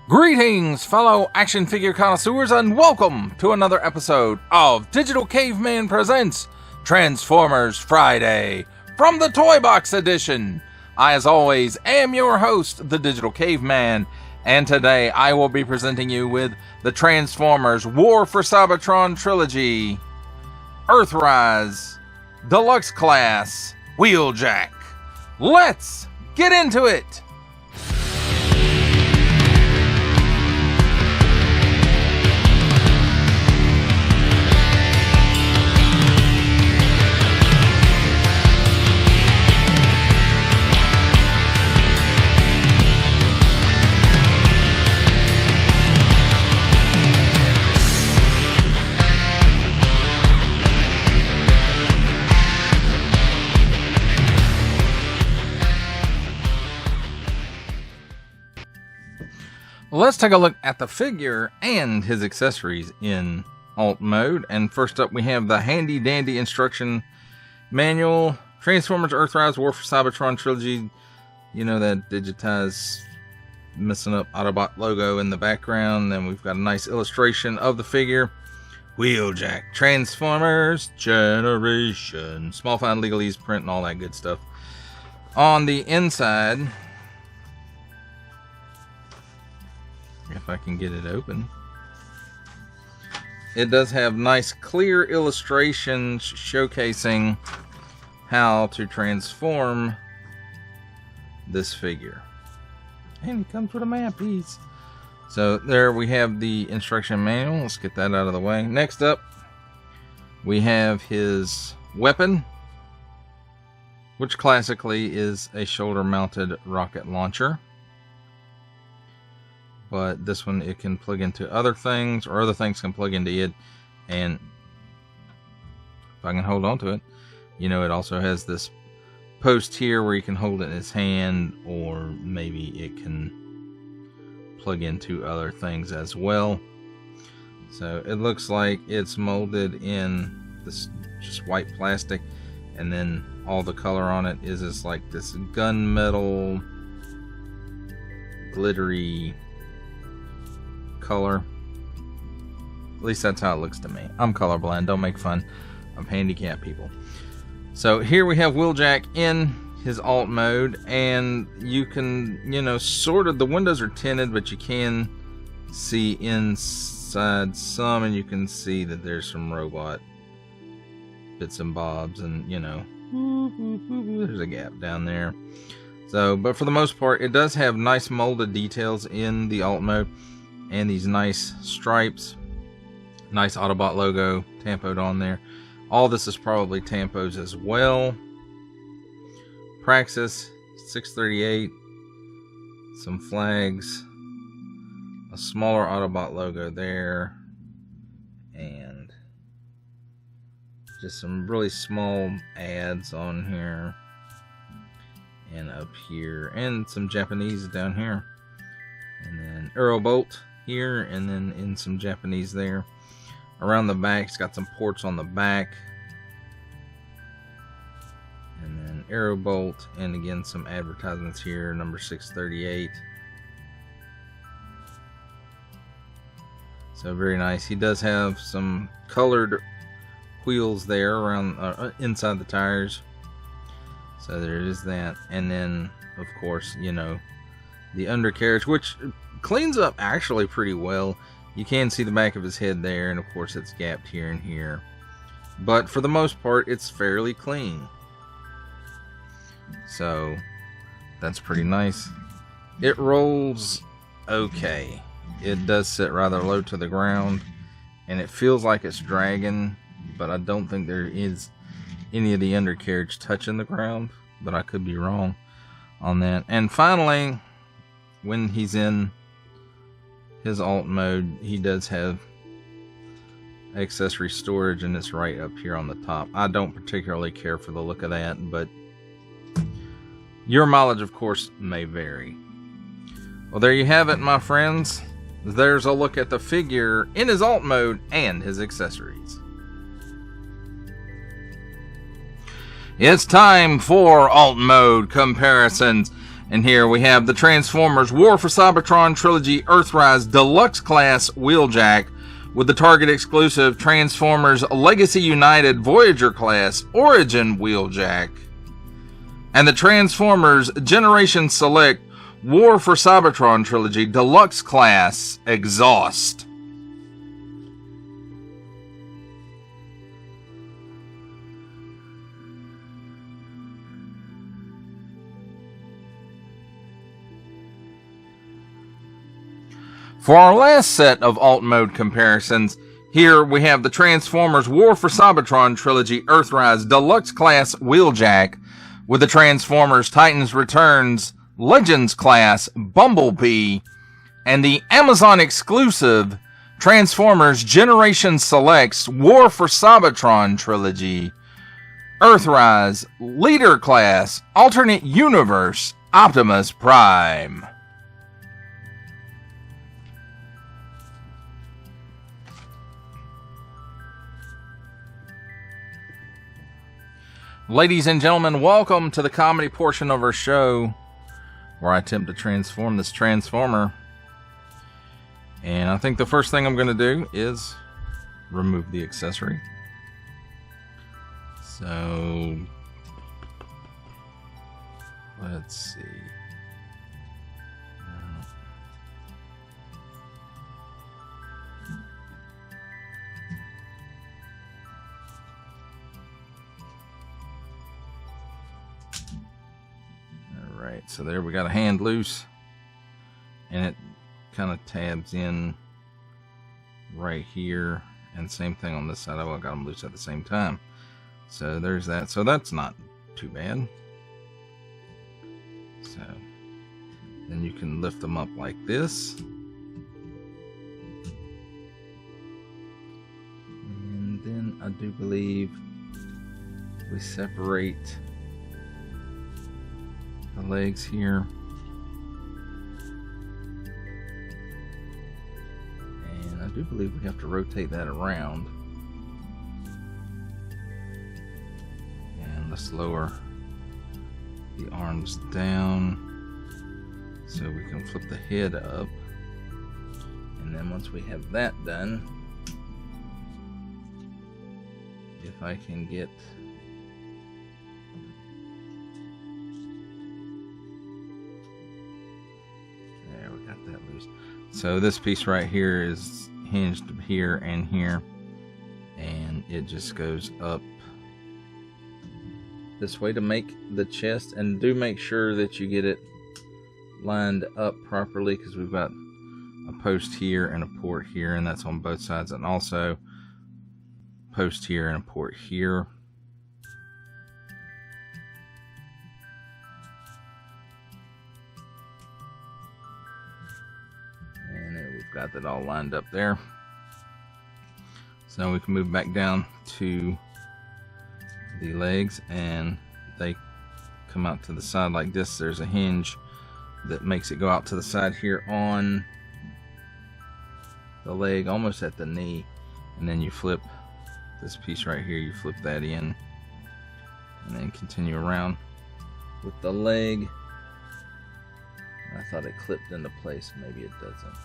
Greetings, fellow action figure connoisseurs, and welcome to another episode of Digital Caveman Presents Transformers Friday from the Toybox edition. I, as always, am your host, the Digital Caveman, and today I will be presenting you with the Transformers War for Cybertron Trilogy, Earthrise, Deluxe Class, Wheeljack. Let's get into it! Let's take a look at the figure and his accessories in alt mode. And first up, we have the handy dandy instruction manual. Transformers Earthrise War for Cybertron Trilogy. You know, that digitized, messing up Autobot logo in the background. Then we've got a nice illustration of the figure. Wheeljack Transformers Generation. Small font legalese print and all that good stuff. On the inside, if I can get it open, it does have nice clear illustrations showcasing how to transform this figure. And it comes with a map piece. So there we have the instruction manual. Let's get that out of the way. Next up, we have his weapon, which classically is a shoulder mounted rocket launcher. But this one, it can plug into other things, or other things can plug into it. And if I can hold on to it, you know, it also has this post here where you can hold it in his hand, or maybe it can plug into other things as well. So it looks like it's molded in this just white plastic, and then all the color on it is just like this gunmetal glittery color. At least that's how it looks to me. I'm colorblind, don't make fun of handicapped people. So here we have Wheeljack in his alt mode, and you can, you know, sort of, the windows are tinted, but you can see inside some, and you can see that there's some robot bits and bobs, and, you know, there's a gap down there. So, but for the most part, it does have nice molded details in the alt mode. And these nice stripes, nice Autobot logo tampoed on there. All this is probably tampos as well. Praxis 638, some flags, a smaller Autobot logo there, and just some really small ads on here and up here, and some Japanese down here, and then Aerobolt here, and then in some Japanese there. Around the back, it's got some ports on the back, and then Aerobolt, and again some advertisements here, number 638. So very nice. He does have some colored wheels there around inside the tires, so there is that. And then of course, you know, the undercarriage, which cleans up actually pretty well. You can see the back of his head there, and of course it's gapped here and here, but for the most part it's fairly clean, so that's pretty nice. It rolls okay. It does sit rather low to the ground, and it feels like it's dragging, but I don't think there is any of the undercarriage touching the ground, but I could be wrong on that. And finally, when he's in his alt mode, he does have accessory storage, and it's right up here on the top. I don't particularly care for the look of that, but your mileage, of course, may vary. Well, there you have it, my friends. There's a look at the figure in his alt mode and his accessories. It's time for alt mode comparisons. And here we have the Transformers War for Cybertron Trilogy Earthrise Deluxe Class Wheeljack with the Target exclusive Transformers Legacy United Voyager Class Origin Wheeljack. And the Transformers Generation Select War for Cybertron Trilogy Deluxe Class Exhaust. For our last set of alt mode comparisons, here we have the Transformers War for Cybertron Trilogy Earthrise Deluxe Class Wheeljack with the Transformers Titans Returns Legends Class Bumblebee and the Amazon exclusive Transformers Generation Selects War for Cybertron Trilogy Earthrise Leader Class Alternate Universe Optimus Prime. Ladies and gentlemen, welcome to the comedy portion of our show where I attempt to transform this Transformer. And I think the first thing I'm going to do is remove the accessory. So, let's see. Alright, so there we got a hand loose, and it kind of tabs in right here, and same thing on this side. Oh, I got them loose at the same time. So there's that. So that's not too bad. So then you can lift them up like this. And then I do believe we separate the legs here. And I do believe we have to rotate that around. And let's lower the arms down so we can flip the head up. And then once we have that done, if I can get that loose. So this piece right here is hinged here and here, and it just goes up this way to make the chest. And do make sure that you get it lined up properly, because we've got a post here and a port here, and that's on both sides, and also post here and a port here. Got that all lined up there. So now we can move back down to the legs, and they come out to the side like this. There's a hinge that makes it go out to the side here on the leg, almost at the knee, and then you flip this piece right here, you flip that in, and then continue around with the leg. I thought it clipped into place, maybe it doesn't.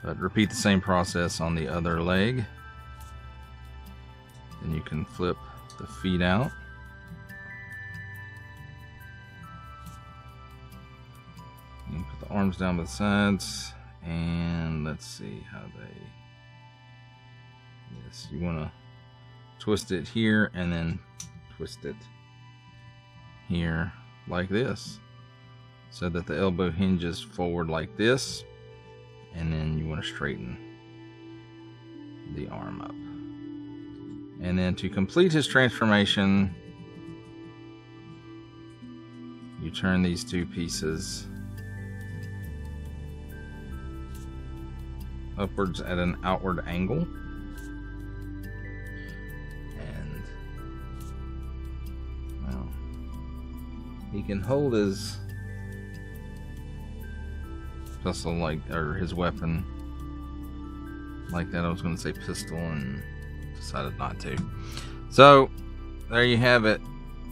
But repeat the same process on the other leg. Then you can flip the feet out. You can put the arms down by the sides, and let's see how they... Yes, you want to twist it here and then twist it here like this, so that the elbow hinges forward like this. And then you want to straighten the arm up. And then to complete his transformation, you turn these two pieces upwards at an outward angle. And, well, he can hold his pistol like, or his weapon like that. I was going to say pistol and decided not to. So, there you have it.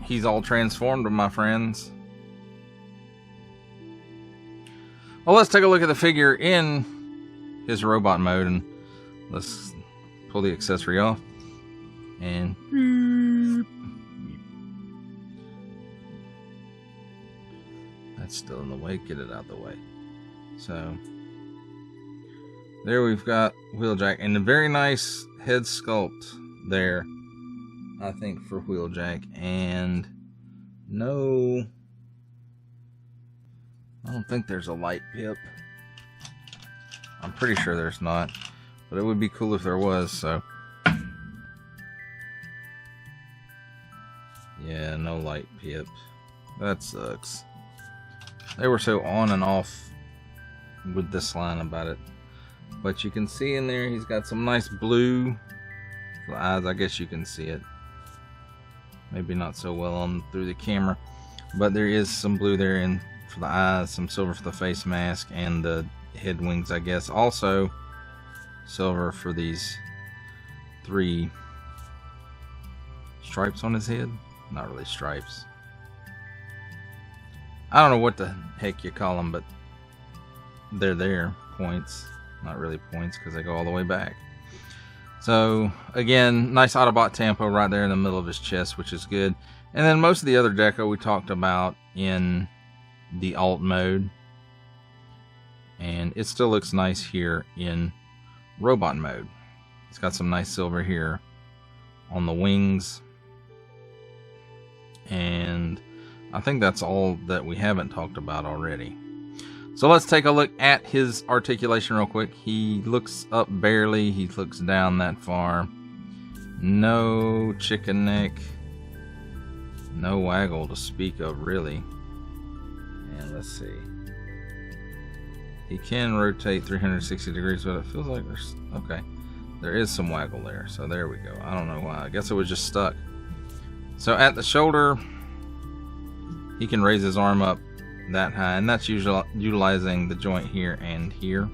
He's all transformed, my friends. Well, let's take a look at the figure in his robot mode, and let's pull the accessory off. And that's still in the way. Get it out of the way. So there we've got Wheeljack, and a very nice head sculpt there, I think, for Wheeljack. And no, I don't think there's a light pip. I'm pretty sure there's not, but it would be cool if there was. So yeah, no light pip. That sucks. They were so on and off with this line about it. But you can see in there he's got some nice blue for the eyes. I guess you can see it. Maybe not so well on through the camera, but there is some blue there in for the eyes, some silver for the face mask and the head wings, I guess. Also silver for these 3 stripes on his head. Not really stripes. I don't know what the heck you call them, but they're there. Points. Not really points because they go all the way back. So, again, nice Autobot tempo right there in the middle of his chest, which is good. And then most of the other deco we talked about in the alt mode. And it still looks nice here in robot mode. It's got some nice silver here on the wings. And I think that's all that we haven't talked about already. So let's take a look at his articulation real quick. He looks up barely. He looks down that far. No chicken neck. No waggle to speak of, really. And let's see. He can rotate 360 degrees, but it feels like there's... Okay. There is some waggle there. So there we go. I don't know why. I guess it was just stuck. So at the shoulder, he can raise his arm up that high, and that's utilizing the joint here and here.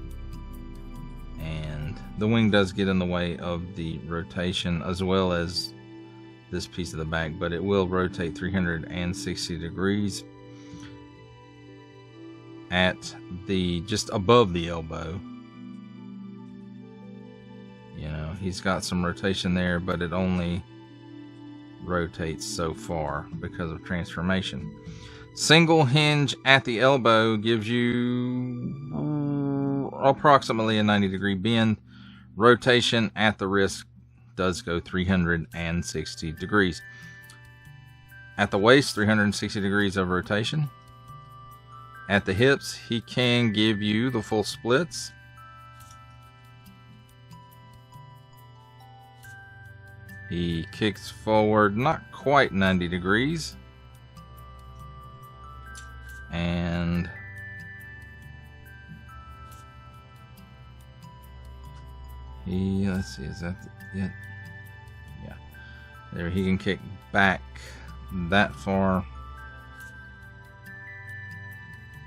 And the wing does get in the way of the rotation as well as this piece of the back, but it will rotate 360 degrees at the just above the elbow. You know, he's got some rotation there, but it only rotates so far because of transformation. Single hinge at the elbow gives you approximately a 90-degree bend. Rotation at the wrist does go 360 degrees. At the waist, 360 degrees of rotation. At the hips, he can give you the full splits. He kicks forward not quite 90 degrees. And let's see, is that it? Yeah. There, he can kick back that far.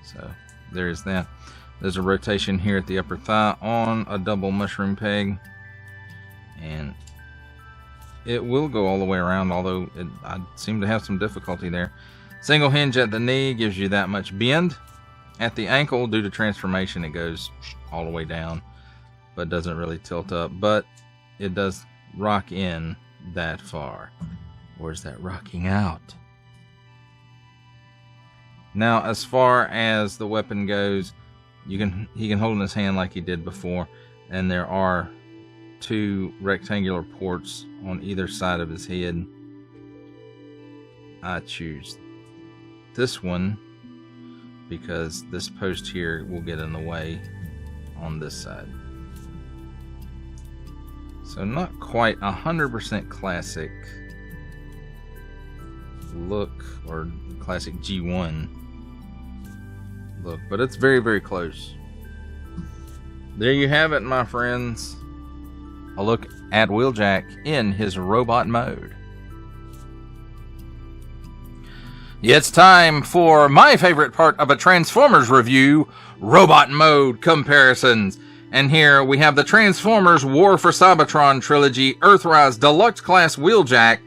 So there's that. There's a rotation here at the upper thigh on a double mushroom peg. And it will go all the way around, although I seem to have some difficulty there. Single hinge at the knee gives you that much bend. At the ankle, due to transformation, it goes all the way down, but doesn't really tilt up. But it does rock in that far. Where's that rocking out? Now, as far as the weapon goes, he can hold in his hand like he did before, and there are 2 rectangular ports on either side of his head. I choose this one because this post here will get in the way on this side. So not quite 100% classic look or classic G1 look, but it's very, very close. There you have it, my friends. A look at Wheeljack in his robot mode. It's time for my favorite part of a Transformers review, robot mode comparisons. And here we have the Transformers War for Cybertron Trilogy Earthrise Deluxe Class Wheeljack,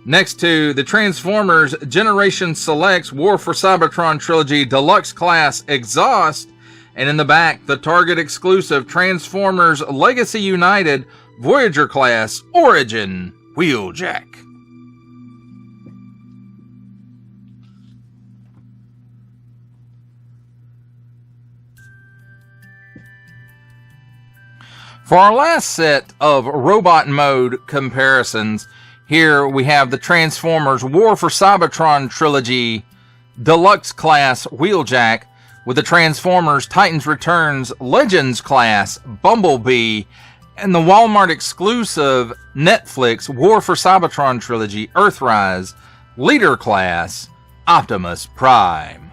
next to the Transformers Generation Selects War for Cybertron Trilogy Deluxe Class Exhaust, and in the back, the Target exclusive Transformers Legacy United Voyager Class Origin Wheeljack. For our last set of robot mode comparisons, here we have the Transformers War for Cybertron Trilogy Deluxe Class Wheeljack with the Transformers Titans Returns Legends Class Bumblebee and the Walmart exclusive Netflix War for Cybertron Trilogy Earthrise Leader Class Optimus Prime.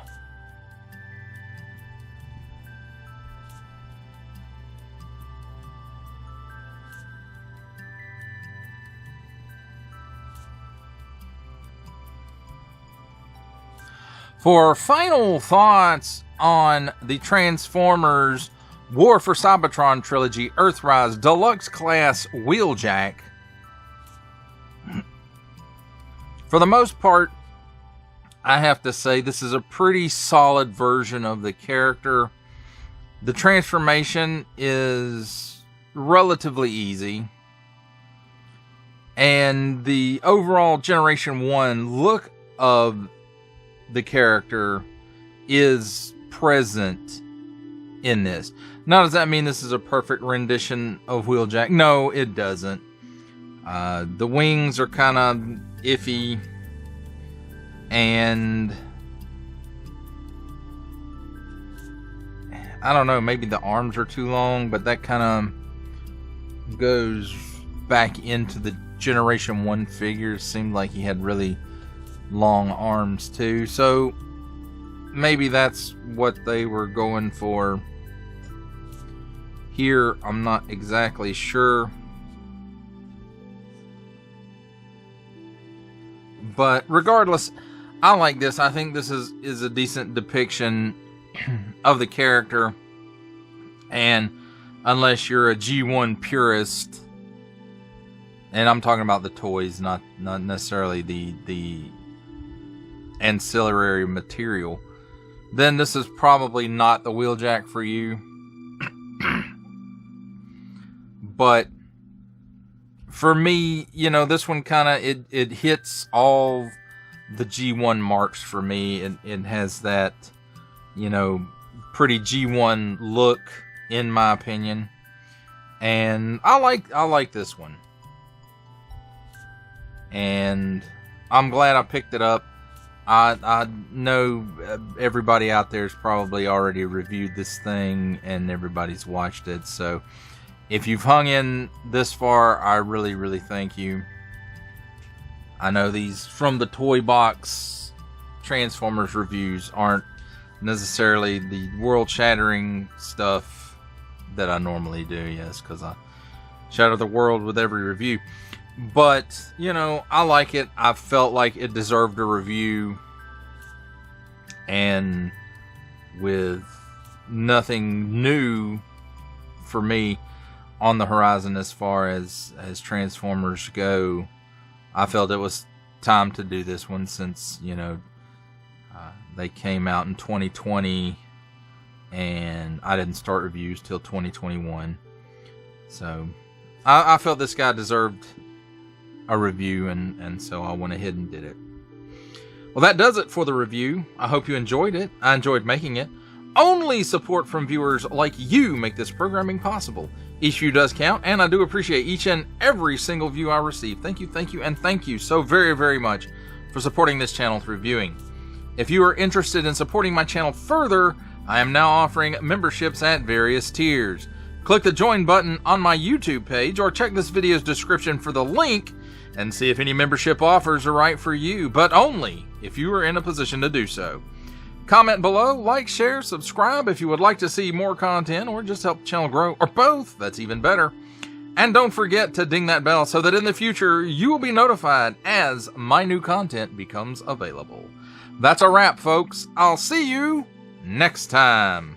For final thoughts on the Transformers War for Cybertron Trilogy Earthrise Deluxe Class Wheeljack, for the most part, I have to say this is a pretty solid version of the character. The transformation is relatively easy, and the overall Generation 1 look of the character is present in this. Now, does that mean this is a perfect rendition of Wheeljack? No, it doesn't. The wings are kind of iffy, and I don't know, maybe the arms are too long, but that kind of goes back into the Generation 1 figures. Seemed like he had really long arms too, so maybe that's what they were going for here. I'm not exactly sure, but regardless, I like this. I think this is a decent depiction of the character, and unless you're a G1 purist, and I'm talking about the toys, not necessarily the ancillary material, then this is probably not the Wheeljack for you. But for me, you know, this one kind of it hits all the G1 marks for me. It has that, you know, pretty G1 look, in my opinion, and I like this one, and I'm glad I picked it up. I know everybody out there has probably already reviewed this thing and everybody's watched it, so if you've hung in this far, I really, really thank you. I know these from the Toybox Transformers reviews aren't necessarily the world-shattering stuff that I normally do, yes, because I shatter the world with every review. But, you know, I like it. I felt like it deserved a review. And with nothing new for me on the horizon as far as Transformers go, I felt it was time to do this one, since, you know, they came out in 2020 and I didn't start reviews till 2021. So I felt this guy deserved a review, and so I went ahead and did it. Well, that does it for the review. I hope you enjoyed it. I enjoyed making it. Only support from viewers like you make this programming possible. Each view does count, and I do appreciate each and every single view I receive. Thank you, and thank you so very, very much for supporting this channel through viewing. If you are interested in supporting my channel further, I am now offering memberships at various tiers. Click the join button on my YouTube page, or check this video's description for the link and see if any membership offers are right for you, but only if you are in a position to do so. Comment below, like, share, subscribe if you would like to see more content, or just help the channel grow, or both, that's even better. And don't forget to ding that bell so that in the future you will be notified as my new content becomes available. That's a wrap, folks. I'll see you next time.